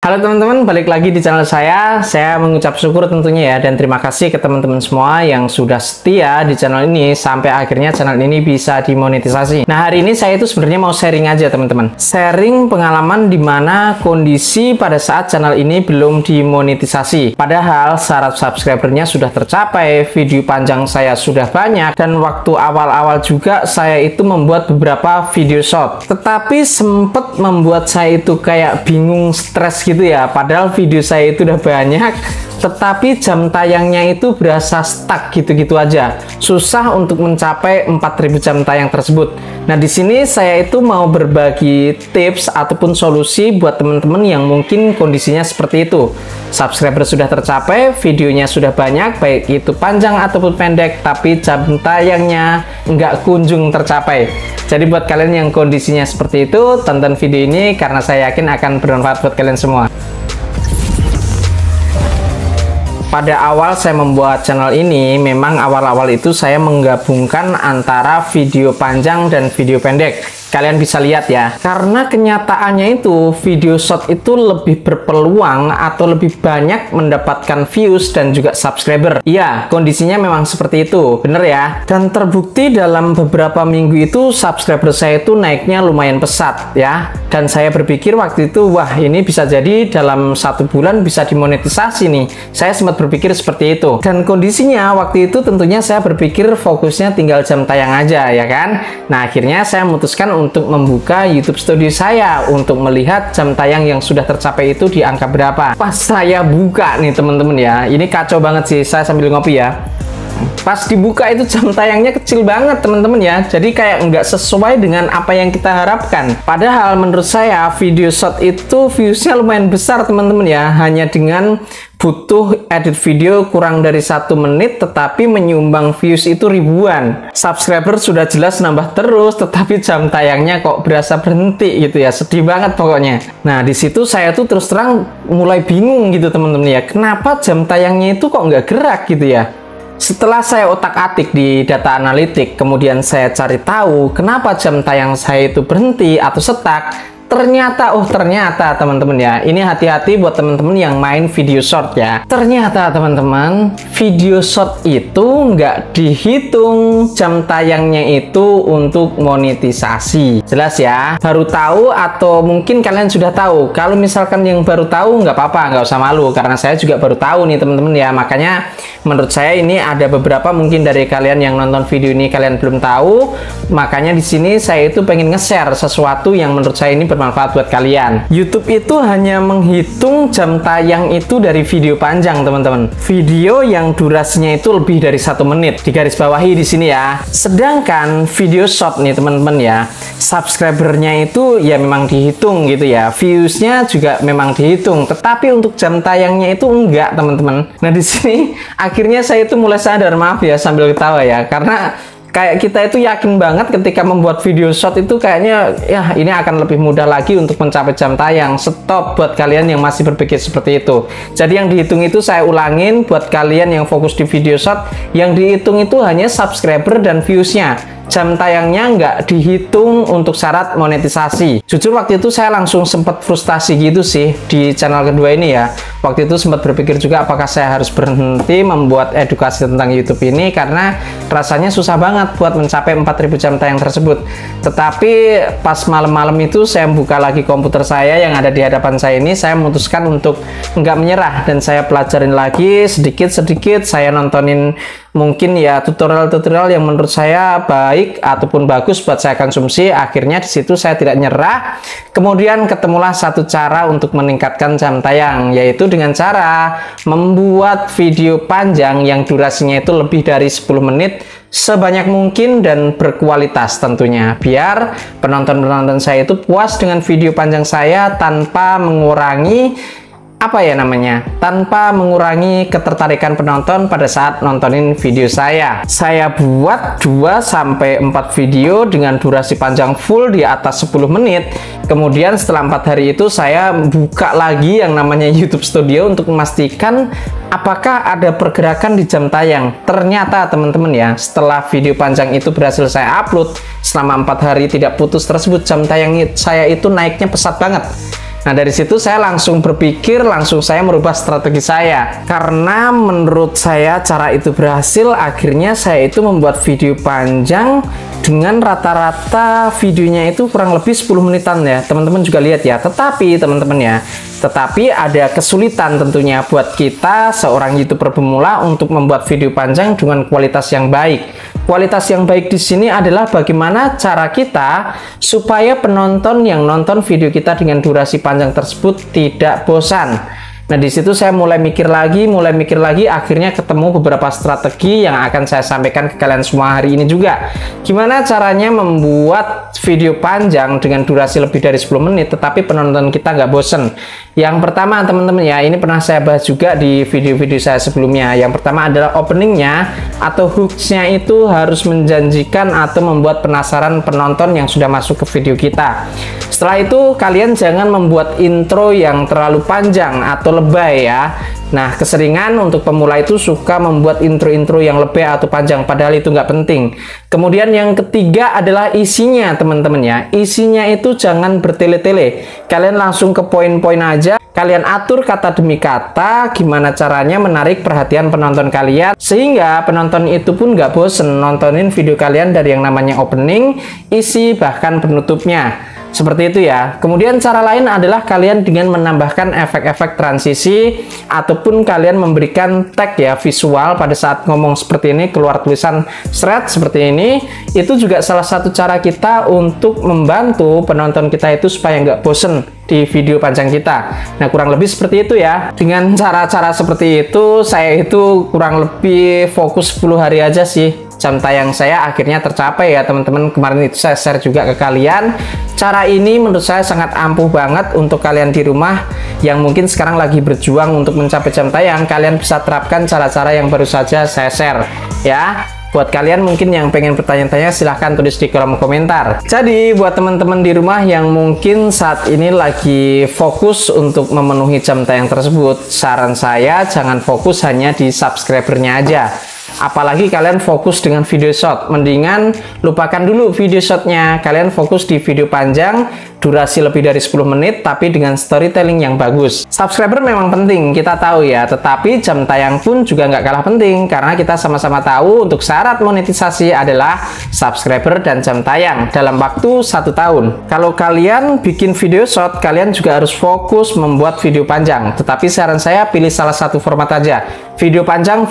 Halo teman-teman, balik lagi di channel saya. Saya mengucap syukur tentunya ya, dan terima kasih ke teman-teman semua yang sudah setia di channel ini sampai akhirnya channel ini bisa dimonetisasi. Nah, hari ini saya itu sebenarnya mau sharing aja teman-teman. Sharing pengalaman di mana kondisi pada saat channel ini belum dimonetisasi. Padahal syarat subscribernya sudah tercapai, video panjang saya sudah banyak, dan waktu awal-awal juga saya itu membuat beberapa video short. Tetapi sempat membuat saya itu kayak bingung, stres gitu ya, padahal video saya itu udah banyak, tetapi jam tayangnya itu berasa stuck gitu-gitu aja, susah untuk mencapai 4000 jam tayang tersebut. Nah, di sini saya itu mau berbagi tips ataupun solusi buat teman-teman yang mungkin kondisinya seperti itu. Subscriber sudah tercapai, videonya sudah banyak, baik itu panjang ataupun pendek, tapi jam tayangnya nggak kunjung tercapai. Jadi buat kalian yang kondisinya seperti itu, tonton video ini karena saya yakin akan bermanfaat buat kalian semua. Pada awal saya membuat channel ini, memang awal-awal itu saya menggabungkan antara video panjang dan video pendek. Kalian bisa lihat ya, karena kenyataannya itu video short itu lebih berpeluang atau lebih banyak mendapatkan views dan juga subscriber. Iya, kondisinya memang seperti itu, bener ya. Dan terbukti dalam beberapa minggu itu subscriber saya itu naiknya lumayan pesat ya. Dan saya berpikir waktu itu, wah ini bisa jadi dalam 1 bulan bisa dimonetisasi nih. Saya sempat berpikir seperti itu. Dan kondisinya waktu itu tentunya saya berpikir fokusnya tinggal jam tayang aja ya kan. Nah, akhirnya saya memutuskan untuk membuka YouTube Studio saya untuk melihat jam tayang yang sudah tercapai itu di angka berapa. Pas saya buka nih teman-teman ya, ini kacau banget sih, saya sambil ngopi ya. Pas dibuka itu jam tayangnya kecil banget teman-teman ya, jadi kayak nggak sesuai dengan apa yang kita harapkan. Padahal menurut saya video short itu viewsnya lumayan besar teman-teman ya, hanya dengan butuh edit video kurang dari 1 menit tetapi menyumbang views itu ribuan. Subscriber sudah jelas nambah terus, tetapi jam tayangnya kok berasa berhenti gitu ya, sedih banget pokoknya. Nah, di situ saya tuh terus terang mulai bingung gitu teman-teman ya, kenapa jam tayangnya itu kok nggak gerak gitu ya. Setelah saya otak-atik di data analitik, kemudian saya cari tahu kenapa jam tayang saya itu berhenti atau stuck. Ternyata teman-teman ya, ini hati-hati buat teman-teman yang main video short ya. Ternyata teman-teman, video short itu nggak dihitung jam tayangnya itu untuk monetisasi. Jelas ya, baru tahu atau mungkin kalian sudah tahu. Kalau misalkan yang baru tahu nggak apa-apa, nggak usah malu, karena saya juga baru tahu nih teman-teman ya. Makanya menurut saya ini ada beberapa mungkin dari kalian yang nonton video ini kalian belum tahu. Makanya di sini saya itu pengen nge-share sesuatu yang menurut saya ini bermanfaat buat kalian. YouTube itu hanya menghitung jam tayang itu dari video panjang teman-teman. Video yang durasinya itu lebih dari 1 menit. Digarisbawahi di sini ya. Sedangkan video short nih teman-teman ya, subscribernya itu ya memang dihitung gitu ya. Viewsnya juga memang dihitung. Tetapi untuk jam tayangnya itu enggak teman-teman. Nah, di sini akhirnya saya itu mulai sadar, maaf ya sambil ketawa ya, karena kayak kita itu yakin banget ketika membuat video short itu kayaknya ya ini akan lebih mudah lagi untuk mencapai jam tayang. Stop buat kalian yang masih berpikir seperti itu. Jadi yang dihitung itu saya ulangin buat kalian yang fokus di video short, yang dihitung itu hanya subscriber dan viewsnya. Jam tayangnya nggak dihitung untuk syarat monetisasi. Jujur waktu itu saya langsung sempat frustasi gitu sih di channel kedua ini ya. Waktu itu sempat berpikir juga apakah saya harus berhenti membuat edukasi tentang YouTube ini, karena rasanya susah banget buat mencapai 4000 jam tayang tersebut. Tetapi pas malam-malam itu saya buka lagi komputer saya yang ada di hadapan saya ini, saya memutuskan untuk nggak menyerah dan saya pelajarin lagi sedikit-sedikit. Saya nontonin mungkin ya tutorial-tutorial yang menurut saya baik ataupun bagus buat saya konsumsi. Akhirnya di situ saya tidak nyerah. Kemudian ketemulah satu cara untuk meningkatkan jam tayang, yaitu dengan cara membuat video panjang yang durasinya itu lebih dari 10 menit sebanyak mungkin dan berkualitas tentunya, biar penonton-penonton saya itu puas dengan video panjang saya tanpa mengurangi tanpa mengurangi ketertarikan penonton pada saat nontonin video saya. Saya buat 2-4 video dengan durasi panjang full di atas 10 menit. Kemudian setelah 4 hari itu saya buka lagi yang namanya YouTube Studio untuk memastikan apakah ada pergerakan di jam tayang. Ternyata teman-teman ya, setelah video panjang itu berhasil saya upload selama 4 hari tidak putus tersebut, jam tayang saya itu naiknya pesat banget. Nah, dari situ saya langsung berpikir, langsung saya merubah strategi saya. Karena menurut saya cara itu berhasil, akhirnya saya itu membuat video panjang dengan rata-rata videonya itu kurang lebih 10 menitan ya. Teman-teman juga lihat ya. Tetapi teman-teman ya, tetapi ada kesulitan tentunya buat kita seorang YouTuber pemula untuk membuat video panjang dengan kualitas yang baik. Kualitas yang baik di sini adalah bagaimana cara kita supaya penonton yang nonton video kita dengan durasi panjang tersebut tidak bosan. Nah, di situ saya mulai mikir lagi, akhirnya ketemu beberapa strategi yang akan saya sampaikan ke kalian semua hari ini juga. Gimana caranya membuat video panjang dengan durasi lebih dari 10 menit, tetapi penonton kita nggak bosen. Yang pertama, teman-teman ya, ini pernah saya bahas juga di video-video saya sebelumnya. Yang pertama adalah openingnya atau hooksnya itu harus menjanjikan atau membuat penasaran penonton yang sudah masuk ke video kita. Setelah itu, kalian jangan membuat intro yang terlalu panjang atau lebay ya. Nah, keseringan untuk pemula itu suka membuat intro-intro yang lebay atau panjang, padahal itu nggak penting. Kemudian yang ketiga adalah isinya, teman-teman ya. Isinya itu jangan bertele-tele. Kalian langsung ke poin-poin aja. Kalian atur kata demi kata gimana caranya menarik perhatian penonton kalian, sehingga penonton itu pun nggak bosen nontonin video kalian dari yang namanya opening, isi, bahkan penutupnya. Seperti itu ya. Kemudian cara lain adalah kalian dengan menambahkan efek-efek transisi ataupun kalian memberikan tag ya visual pada saat ngomong seperti ini, keluar tulisan thread seperti ini. Itu juga salah satu cara kita untuk membantu penonton kita itu supaya nggak bosen di video panjang kita. Nah, kurang lebih seperti itu ya. Dengan cara-cara seperti itu, saya itu kurang lebih fokus 10 hari aja sih. Jam tayang saya akhirnya tercapai ya teman-teman. Kemarin itu saya share juga ke kalian. Cara ini menurut saya sangat ampuh banget untuk kalian di rumah yang mungkin sekarang lagi berjuang untuk mencapai jam tayang. Kalian bisa terapkan cara-cara yang baru saja saya share ya. Buat kalian mungkin yang pengen bertanya-tanya, silahkan tulis di kolom komentar. Jadi buat teman-teman di rumah yang mungkin saat ini lagi fokus untuk memenuhi jam tayang tersebut, saran saya jangan fokus hanya di subscribernya aja. Apalagi kalian fokus dengan video short, mendingan lupakan dulu video shortnya. Kalian fokus di video panjang, durasi lebih dari 10 menit, tapi dengan storytelling yang bagus. Subscriber memang penting, kita tahu ya, tetapi jam tayang pun juga nggak kalah penting, karena kita sama-sama tahu untuk syarat monetisasi adalah subscriber dan jam tayang dalam waktu 1 tahun. Kalau kalian bikin video short, kalian juga harus fokus membuat video panjang, tetapi saran saya pilih salah satu format aja. Video panjang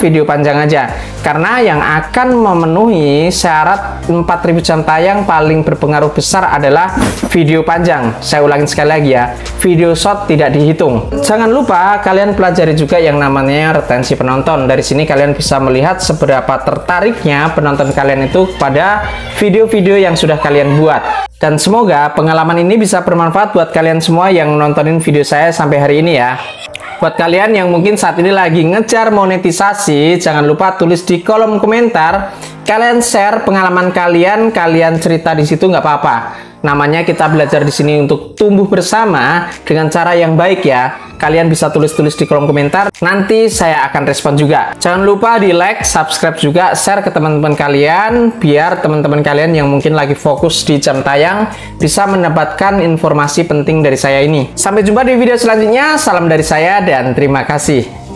aja. Karena yang akan memenuhi syarat 4000 jam tayang paling berpengaruh besar adalah video panjang. Saya ulangin sekali lagi ya, video short tidak dihitung. Jangan lupa kalian pelajari juga yang namanya retensi penonton. Dari sini kalian bisa melihat seberapa tertariknya penonton kalian itu pada video-video yang sudah kalian buat. Dan semoga pengalaman ini bisa bermanfaat buat kalian semua yang nontonin video saya sampai hari ini ya. Buat kalian yang mungkin saat ini lagi ngejar monetisasi, jangan lupa tulis di kolom komentar. Kalian share pengalaman kalian, kalian cerita di situ nggak apa-apa. Namanya kita belajar di sini untuk tumbuh bersama dengan cara yang baik ya. Kalian bisa tulis-tulis di kolom komentar, nanti saya akan respon juga. Jangan lupa di like, subscribe juga, share ke teman-teman kalian, biar teman-teman kalian yang mungkin lagi fokus di jam tayang bisa mendapatkan informasi penting dari saya ini. Sampai jumpa di video selanjutnya, salam dari saya dan terima kasih.